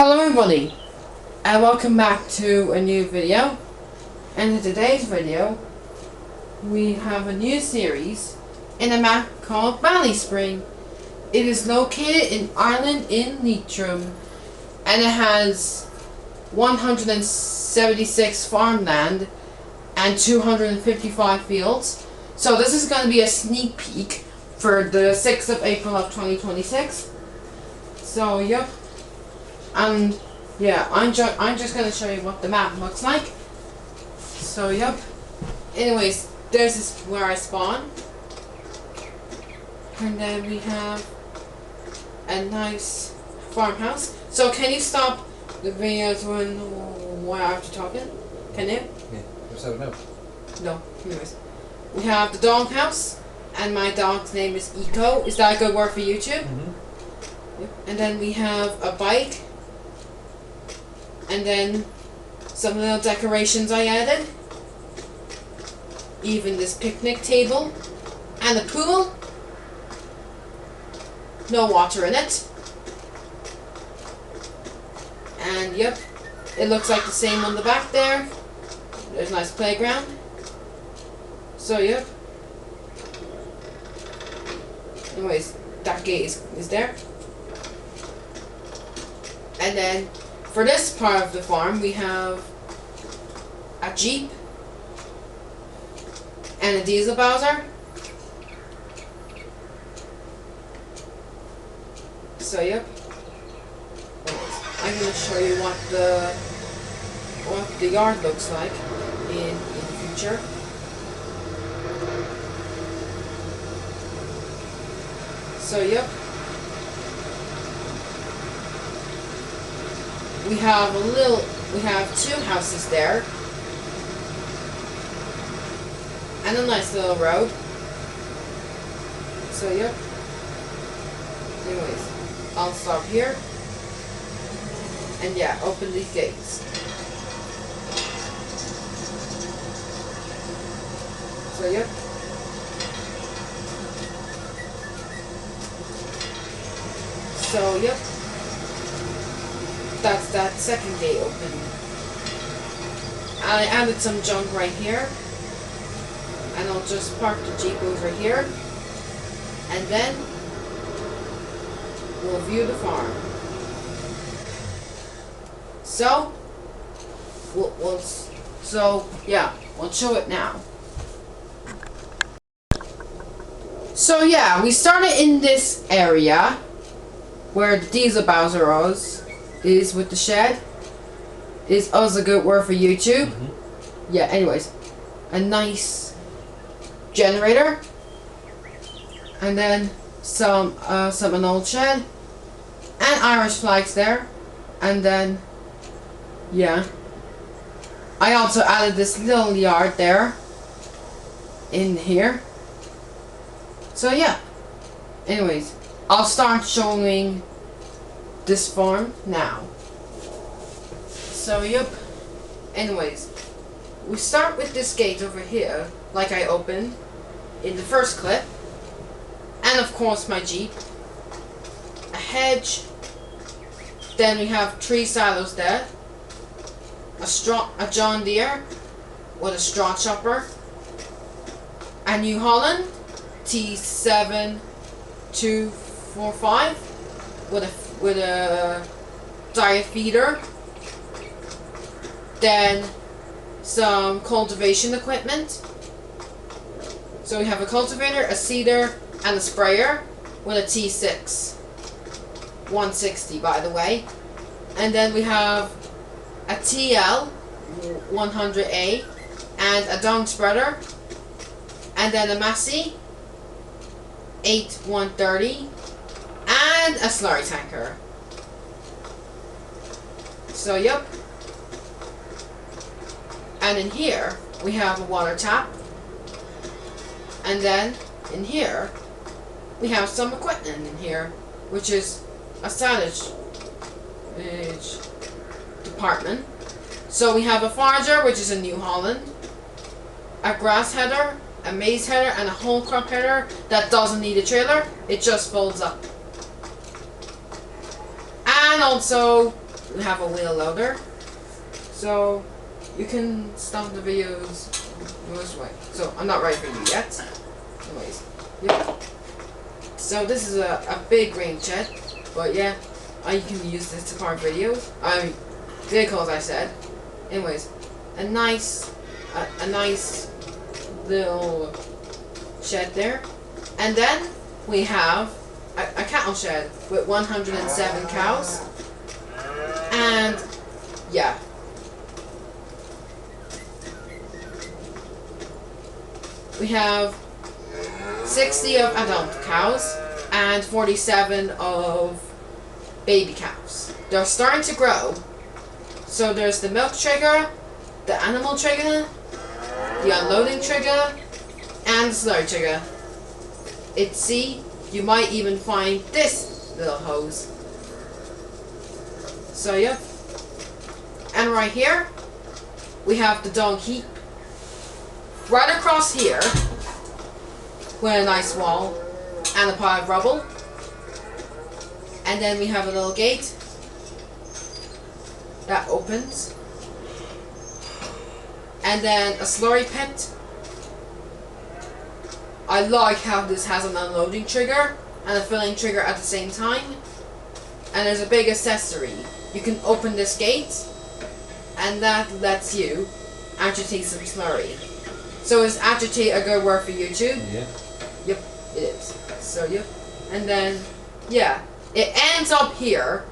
Hello everybody, and welcome back to a new video. And in today's video, we have a new series in a map called Ballyspring. It is located in Ireland in Leitrim, and it has 176 farmland and 255 fields. So this is going to be a sneak peek for the 6th of April of 2026. So yep. And yeah, I'm just gonna show you what the map looks like. So yep. Anyways, this is where I spawn, and then we have a nice farmhouse. So can you stop the videos when after talking? Can you? Yeah. So no. No. Anyways, we have the dog house, and my dog's name is Eco. Is that a good word for YouTube? Mm-hmm. Yep. And then we have a bike. And then some little decorations I added. Even this picnic table. And a pool. No water in it. And yep, it looks like the same on the back there. There's a nice playground. So yep. Anyways, that gate is there. And then for this part of the farm, we have a Jeep and a diesel Bowser. So yep, I'm gonna show you what the yard looks like in the future. So yep. We have two houses there, and a nice little road. So yep. Anyways, I'll stop here, and yeah, open these gates. So yep. So yep. That's that second gate open. I added some junk right here, and I'll just park the Jeep over here, and then we'll view the farm. So we'll show it now. So yeah, we started in this area where the diesel Bowser is with the shed. Is also a good word for YouTube. Mm-hmm. Yeah, anyways, a nice generator, and then some an old shed, and Irish flags there, and then yeah, I also added this little yard there in here. So yeah, anyways, I'll start showing this farm now. So yep, anyways, we start with this gate over here, like I opened in the first clip, and of course my Jeep, a hedge, then we have 3 silos there, a John Deere with a straw chopper, a New Holland T7245 with a diet feeder, then some cultivation equipment. So we have a cultivator, a seeder, and a sprayer with a T6 160, by the way. And then we have a TL 100A and a down spreader, and then a Massey 8130 and a slurry tanker. So yep. And in here we have a water tap, and then in here we have some equipment in here, which is a silage department. So we have a forager, which is a New Holland, a grass header, a maize header, and a whole crop header that doesn't need a trailer, it just folds up. And also we have a wheel loader. So you can stop the videos this way. So I'm not ready for you yet. Anyways, yeah. So this is a big grain shed, but yeah, you can use this to park videos. I mean, vehicles, I said. Anyways, a nice little shed there, and then we have a cattle shed with 107 cows, and yeah. We have 60 of adult cows and 47 of baby cows. They're starting to grow. So there's the milk trigger, the animal trigger, the unloading trigger, and the slurry trigger. You might even find this little hose. So yeah. And right here, we have the dung heap. Right across here, with a nice wall and a pile of rubble. And then we have a little gate that opens. And then a slurry pit. I like how this has an unloading trigger and a filling trigger at the same time. And there's a big accessory. You can open this gate, and that lets you agitate some slurry. So is agitate a good word for YouTube? Yeah. Yep, it is. So yep. And then, yeah, it ends up here,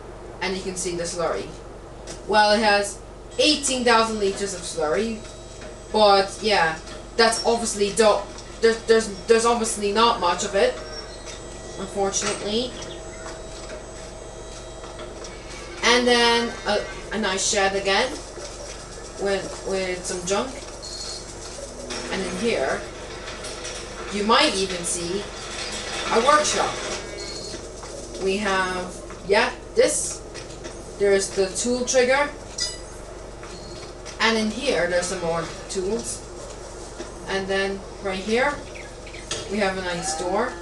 and you can see the slurry. Well, it has 18,000 liters of slurry, but yeah, that's obviously there's obviously not much of it, unfortunately. And then a nice shed again, with some junk. And in here, you might even see a workshop. We have, yeah, this. There's the tool trigger. And in here, there's some more tools. And then right here, we have a nice door.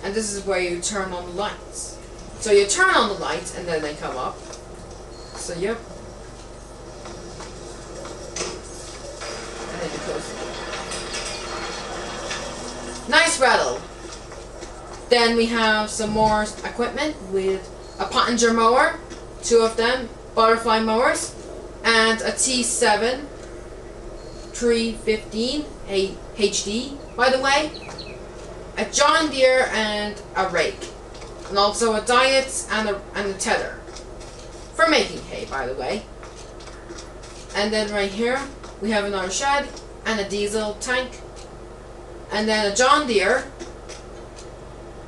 And this is where you turn on the lights. So you turn on the lights and then they come up. So yep. And then you close the door. Nice rattle. Then we have some more equipment with a Pottinger mower, 2 of them, butterfly mowers, and a T7 315 HD, by the way, a John Deere and a rake, and also a diet and a tether for making hay, by the way. And then right here we have another shed and a diesel tank. And then a John Deere,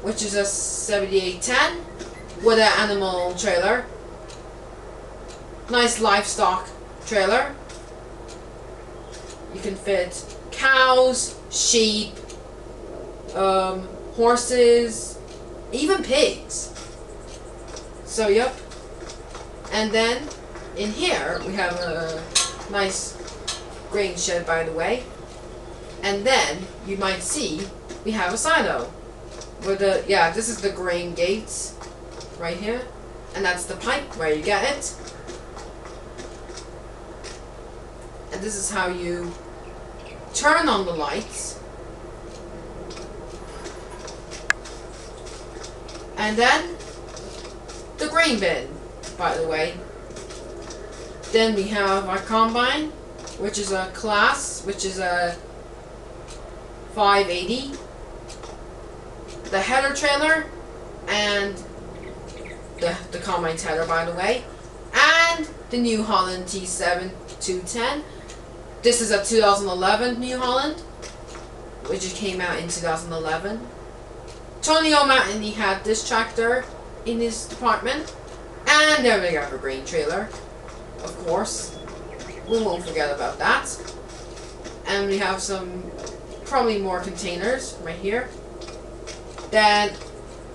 which is a 7810 with an animal trailer. Nice livestock trailer. You can fit cows, sheep, horses, even pigs. So yep. And then in here we have a nice grain shed, by the way. And then you might see we have a silo with this is the grain gates right here, and that's the pipe where you get it. And this is how you turn on the lights. And then the grain bin, by the way. Then we have our combine, which is a class, which is a 580. The header trailer and the combine header, by the way, and the New Holland T7 210. This is a 2011 New Holland, which came out in 2011. Tony O'Mahony had this tractor in his department, and then we got a grain trailer, of course. We won't forget about that. And we have some probably more containers right here. Then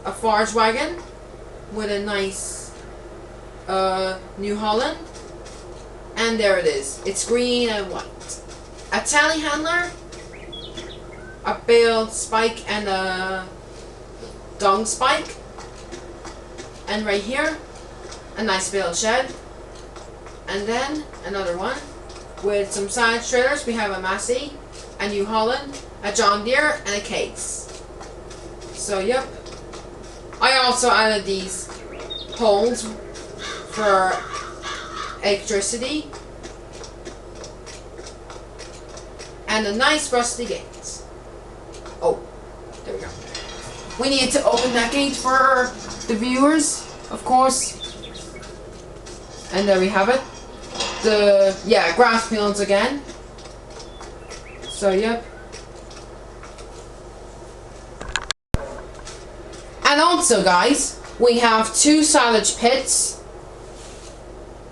a forage wagon with a nice New Holland, and there it is. It's green and white. A telehandler, a bale spike and a dung spike, and right here a nice bale shed And then another one with some science trailers. We have a Massey, a New Holland, a John Deere, and a Case. So yep. I also added these poles for electricity. And a nice rusty gate. Oh, there we go. We need to open that gate for the viewers, of course. And there we have it. Grass fields again. So, yep. And also, guys, we have 2 silage pits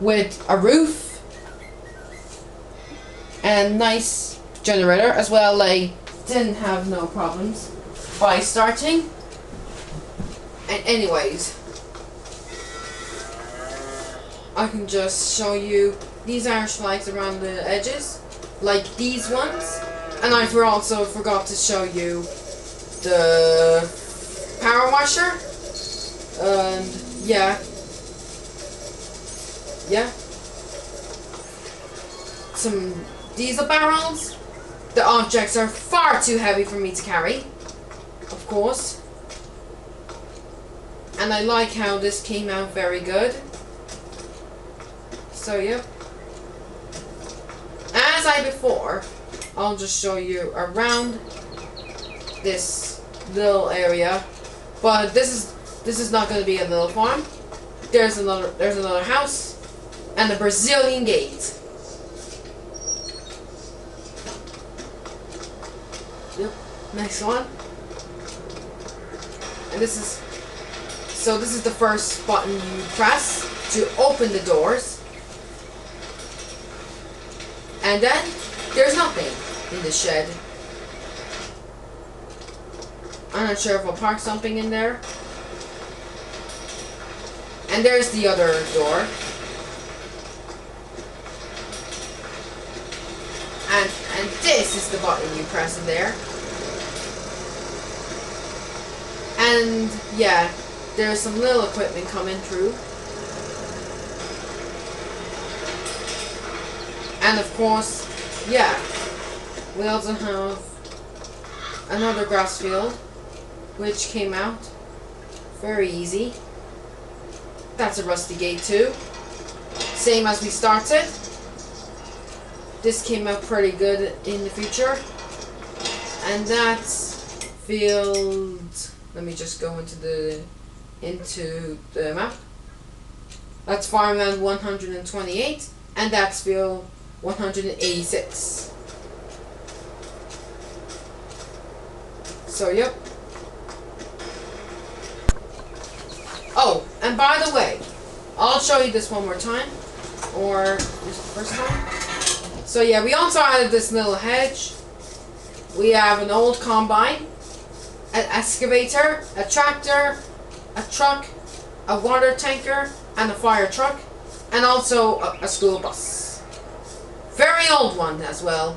with a roof and nice generator as well. They didn't have no problems by starting. And anyways, I can just show you these Irish flags around the edges, like these ones. And I also forgot to show you the power washer. And yeah. Some diesel barrels. The objects are far too heavy for me to carry, of course. And I like how this came out very good. So yep. As I before, I'll just show you around this little area. But this is not going to be a little farm. There's another house and a Brazilian gate. Yep. Next one. And this is the first button you press to open the doors. And then there's nothing in the shed. I'm not sure if I'll park something in there. And there's the other door. And this is the button you press in there. And yeah, there's some little equipment coming through. And of course, yeah, we also have another grass field, which came out very easy. That's a rusty gate too. Same as we started. This came out pretty good in the future. And that's field, let me just go into the map. That's Farmland 128, and that's field 186. So yep. Oh, and by the way, I'll show you this one more time, or just the first time. So yeah, we also added this little hedge. We have an old combine, an excavator, a tractor, a truck, a water tanker, and a fire truck, and also a school bus. Very old one as well.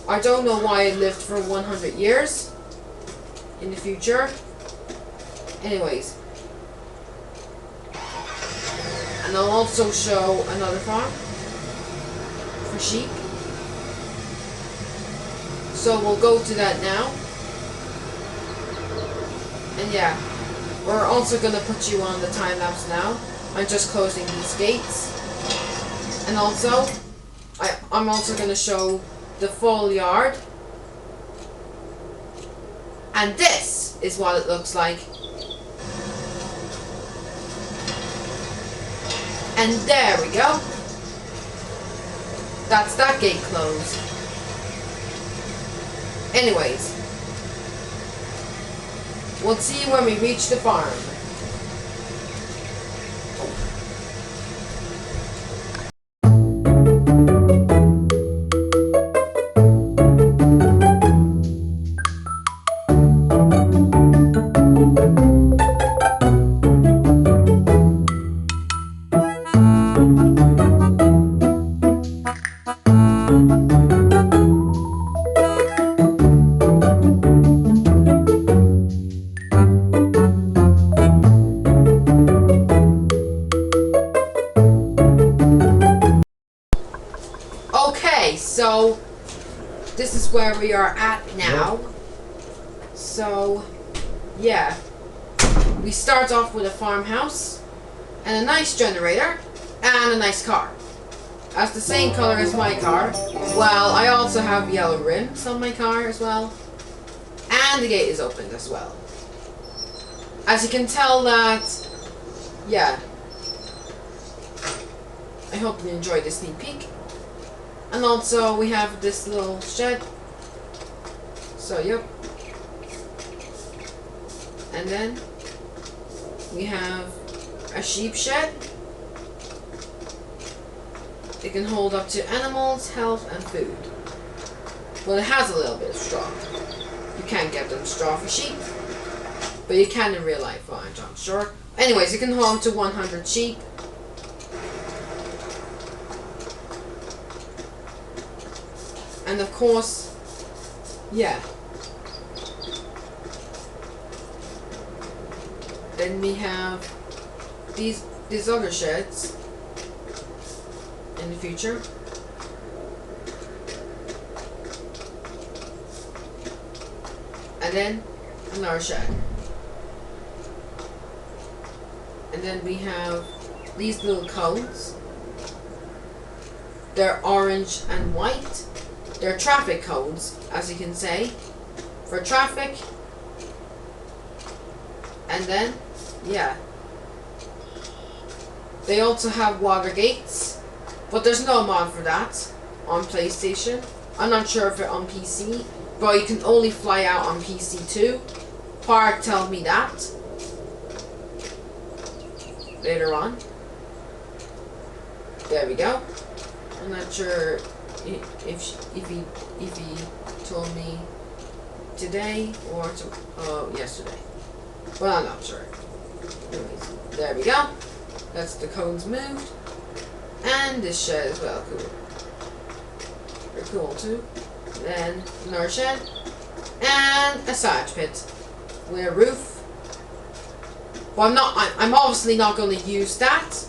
I don't know why it lived for 100 years in the future. Anyways. And I'll also show another farm for sheep. So we'll go to that now. And yeah, we're also going to put you on the time lapse now. I'm just closing these gates. And also, I'm also going to show the full yard. And this is what it looks like. And there we go. That's that gate closed. Anyways, we'll see when we reach the farm. Okay, so this is where we are at now. So, yeah. We start off with a farmhouse and a nice generator and a nice car. As the same color as my car. Well, I also have yellow rims on my car as well. And the gate is opened as well. As you can tell that, yeah. I hope you enjoyed this sneak peek. And also we have this little shed. So, yep. And then we have a sheep shed. It can hold up to animals, health, and food. Well, it has a little bit of straw. You can't get them straw for sheep, but you can in real life, I'm sure. Anyways, you can hold up to 100 sheep. And of course, yeah. Then we have these other sheds in the future. And then another shed. And then we have these little cones. They're orange and white. They're traffic cones, as you can say, for traffic. And then, yeah. They also have water gates, but there's no mod for that on PlayStation. I'm not sure if it's on PC, but you can only fly out on PC too. Park told me that later on. There we go. I'm not sure if he told me today or yesterday. Well, I'm not sure. Anyways, there we go. That's the cones moved. And this shed as well, cool. Very cool too. Then another shed. And a side pit with a roof. Well, I'm obviously not going to use that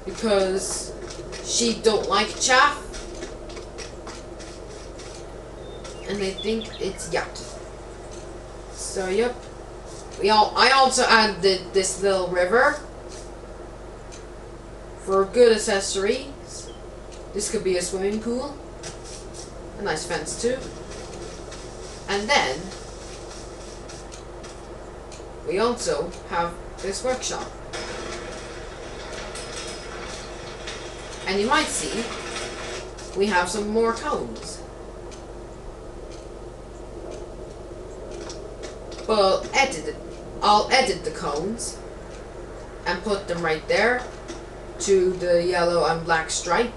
because sheep don't like chaff. And they think it's yuck. So, yep. I also added this little river for good accessories. This could be a swimming pool. A nice fence too. And then we also have this workshop. And you might see we have some more cones. But I'll edit the cones and put them right there to the yellow and black stripe.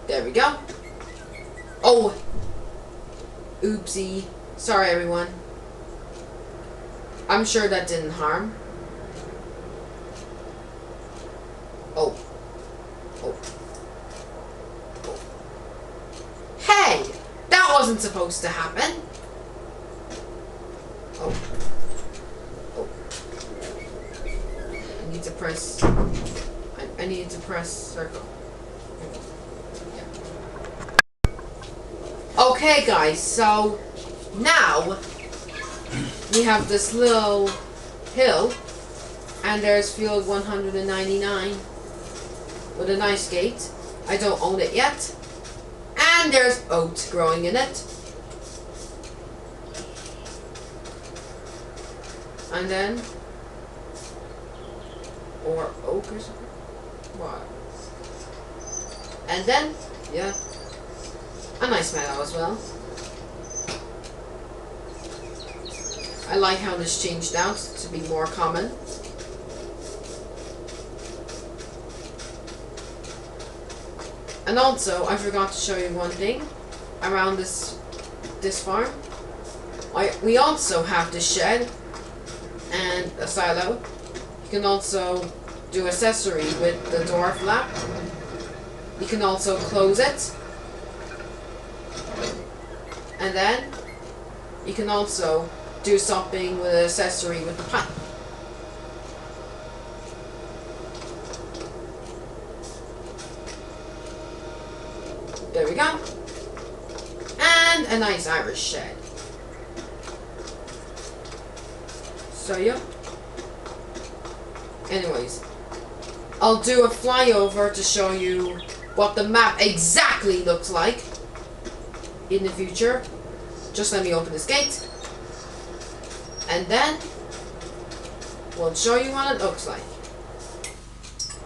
There we go. Oh, oopsie. Sorry, everyone. I'm sure that didn't harm. Oh. Oh. Oh. Hey! That wasn't supposed to happen. Oh. Oh. I need to press... I need to press circle. Yeah. Okay, guys, so now we have this little hill, and there's field 199 with a nice gate. I don't own it yet. And there's oat growing in it. And then, or oak or something. What? And then, yeah, a nice meadow as well. I like how this changed out to be more common. And also, I forgot to show you one thing around this farm. We also have the shed and a silo. You can also do accessory with the door flap. You can also close it. And then you can also do something with an accessory with the pipe. There we go. And a nice Irish shed. So yeah. Anyways, I'll do a flyover to show you what the map exactly looks like in the future. Just let me open this gate. And then we'll show you what it looks like.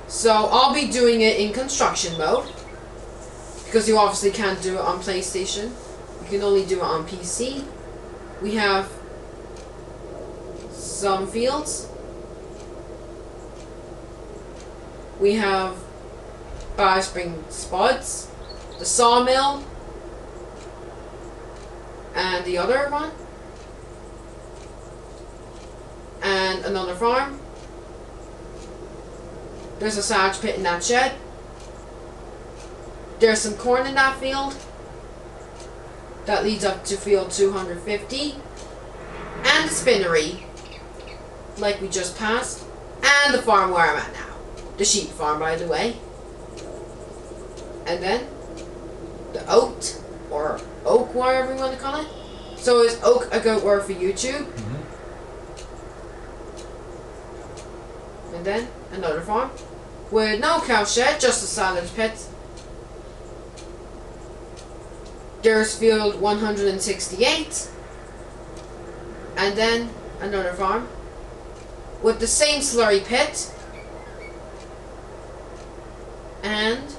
So I'll be doing it in construction mode, because you obviously can't do it on PlayStation. You can only do it on PC. We have some fields. We have Ballyspring spuds, the sawmill, and the other one, and another farm. There's a silage pit in that shed. There's some corn in that field. That leads up to field 250. And the spinnery, like we just passed. And the farm where I'm at now. The sheep farm, by the way. And then the oat, or oak, whatever you want to call it. So is oak a good word for YouTube? And then another farm with no cow shed, just a silage pit. There's field 168. And then another farm with the same slurry pit. And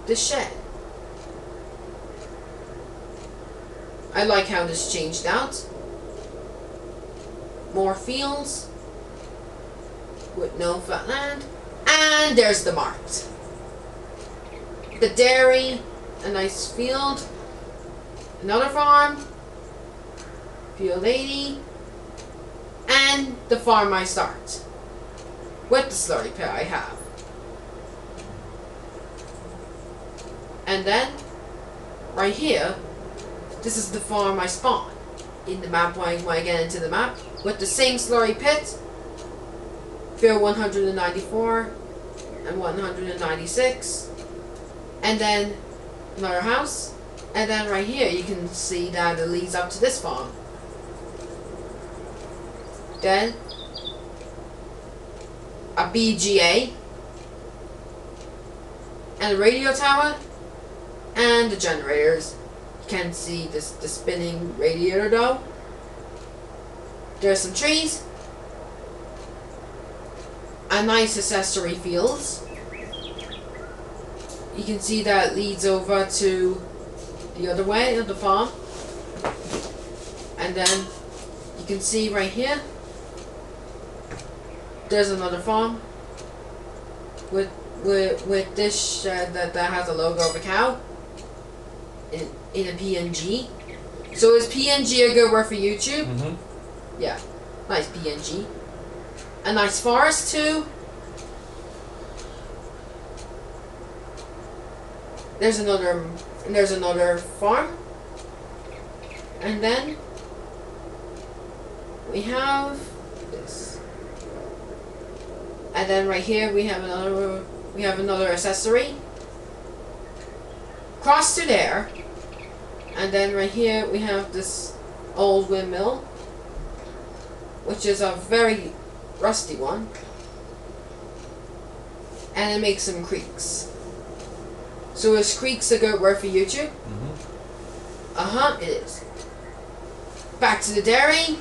the shed. I like how this changed out. More fields with no flat land. And there's the mart. The dairy, a nice field. Another farm. Field 80. And the farm I start. With the slurry pit I have. And then, right here, this is the farm I spawn in the map when I get into the map, with the same slurry pit, field 194 and 196, and then another house, and then right here you can see that it leads up to this farm. Then a BGA and a radio tower. And the generators. You can't see the spinning radiator though. There's some trees. A nice accessory fields. You can see that leads over to the other way of the farm. And then you can see right here, there's another farm with this shed that has a logo of a cow. In a PNG. So is PNG a good word for YouTube? Yeah. Nice PNG. A nice forest too. There's another farm. And then we have this. And then right here we have another accessory. Cross to there. And then right here we have this old windmill, which is a very rusty one, and it makes some creaks. So is creaks a good word for YouTube? It is. Back to the dairy.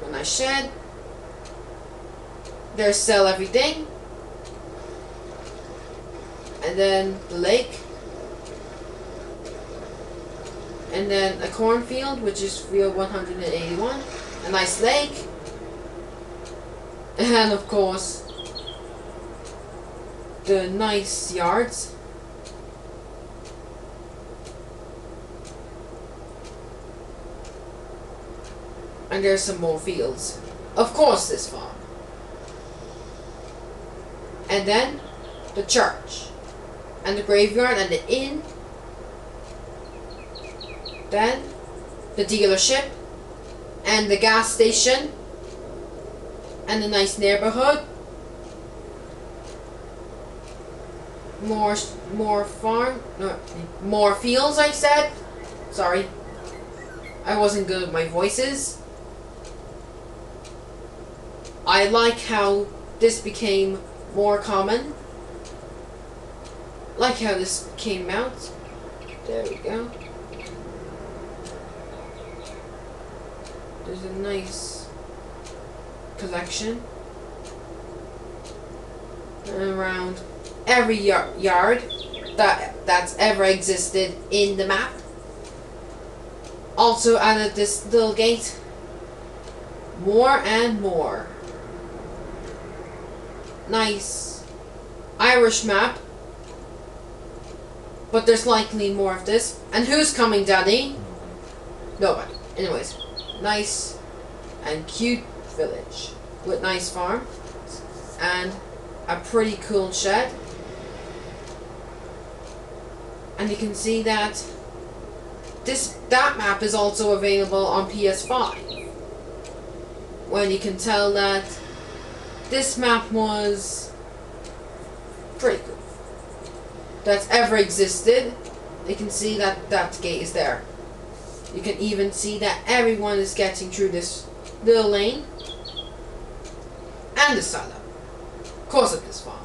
A nice shed. There's sell everything. And then the lake. And then a cornfield, which is field 181. A nice lake. And of course, the nice yards. And there's some more fields. Of course, this farm. And then the church. And the graveyard and the inn. Then the dealership and the gas station and a nice neighborhood. more farm, no, more fields. I said, sorry, I wasn't good with my voices. I like how this became more common. Like how this came out. There we go. There's a nice collection around every yard that's ever existed in the map. Also added this little gate. More and more. Nice Irish map. But there's likely more of this. And who's coming, Daddy? Nobody. Anyways, nice and cute village with nice farm and a pretty cool shed. And you can see that that map is also available on PS5. When you can tell that this map was pretty cool. That's ever existed. You can see that that gate is there. You can even see that everyone is getting through this little lane and the silo. Of course of this farm.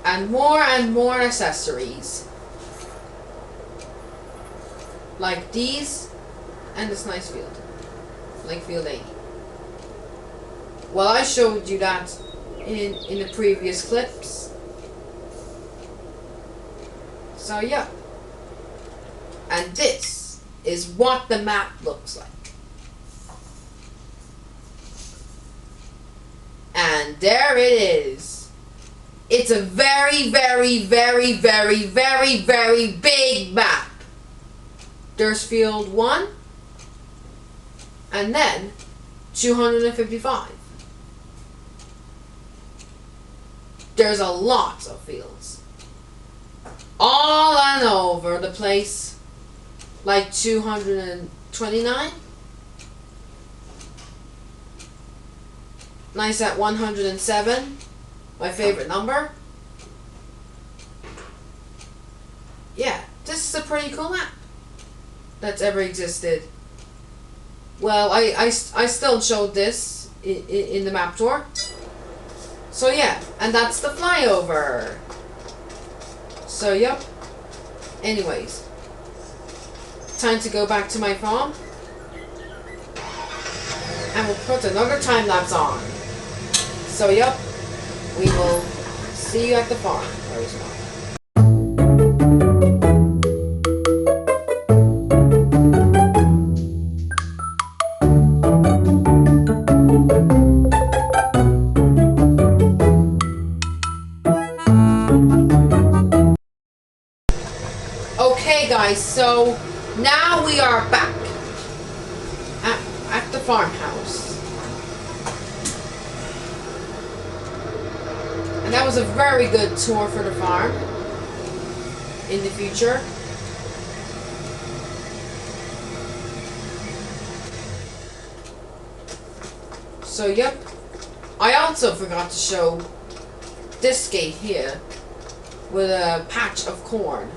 And more accessories. Like these and this nice field. Like field 80. Well, I showed you that in the previous clips. So yeah. And this is what the map looks like. And there it is. It's a very, very, very, very, very, very big map. There's field 1. And then 255. There's a lot of fields. All and over the place. Like 229. Nice at 107. My favorite number. Yeah, this is a pretty cool map that's ever existed. Well, I still showed this in the map tour. So yeah, and that's the flyover. So yep. Anyways, time to go back to my farm. And we'll put another time lapse on. So yep, we will see you at the farm very soon. Okay guys, so now we are back at the farmhouse. And that was a very good tour for the farm in the future. So yep, I also forgot to show this gate here with a patch of corn.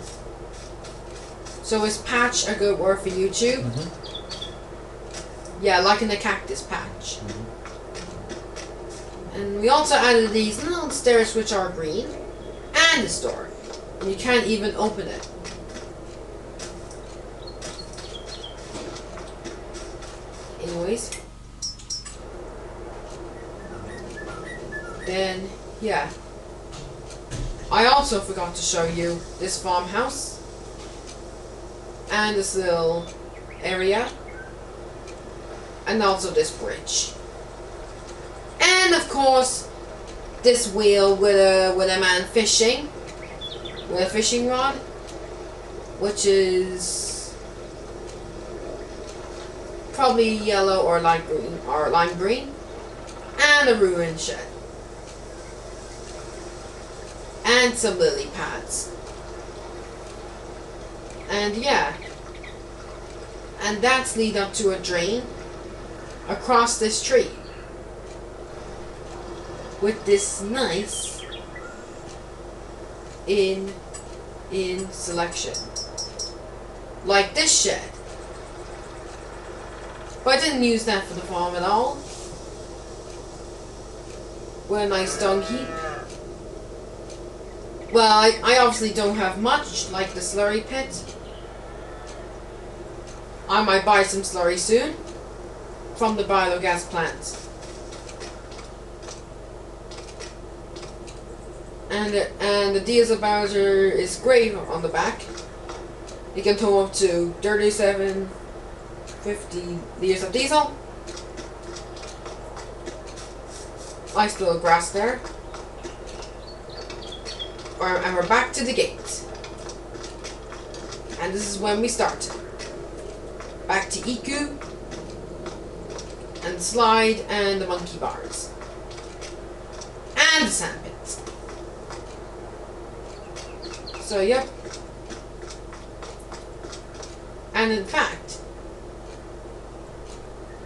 So is patch a good word for YouTube? Yeah, like in the cactus patch. And we also added these little stairs which are green. And this door. And you can't even open it. Anyways. Then, yeah. I also forgot to show you this farmhouse. And this little area. And also this bridge. And of course, this wheel with a man fishing. With a fishing rod. Which is probably yellow or light green. Or lime green. And a ruined shed. And some lily pads. And yeah. And that's lead up to a drain across this tree. With this nice in selection. Like this shed. But I didn't use that for the farm at all. With a nice dung heap. Well, I obviously don't have much, like the slurry pit. I might buy some slurry soon. From the biogas plant. And the diesel Bowser is great on the back. You can tow up to 3750 liters of diesel. Nice little grass there. And we're back to the gate. And this is when we start. Back to Iku. And the slide and the monkey bars. And the sand pits. So, yep. And in fact,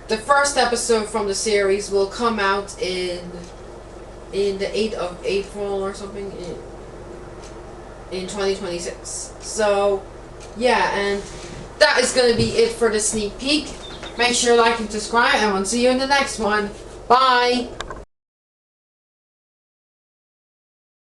the first episode from the series will come out in the 8th of April or something in 2026. So, yeah, and that is going to be it for the sneak peek. Make sure to like and subscribe, and we'll see you in the next one. Bye!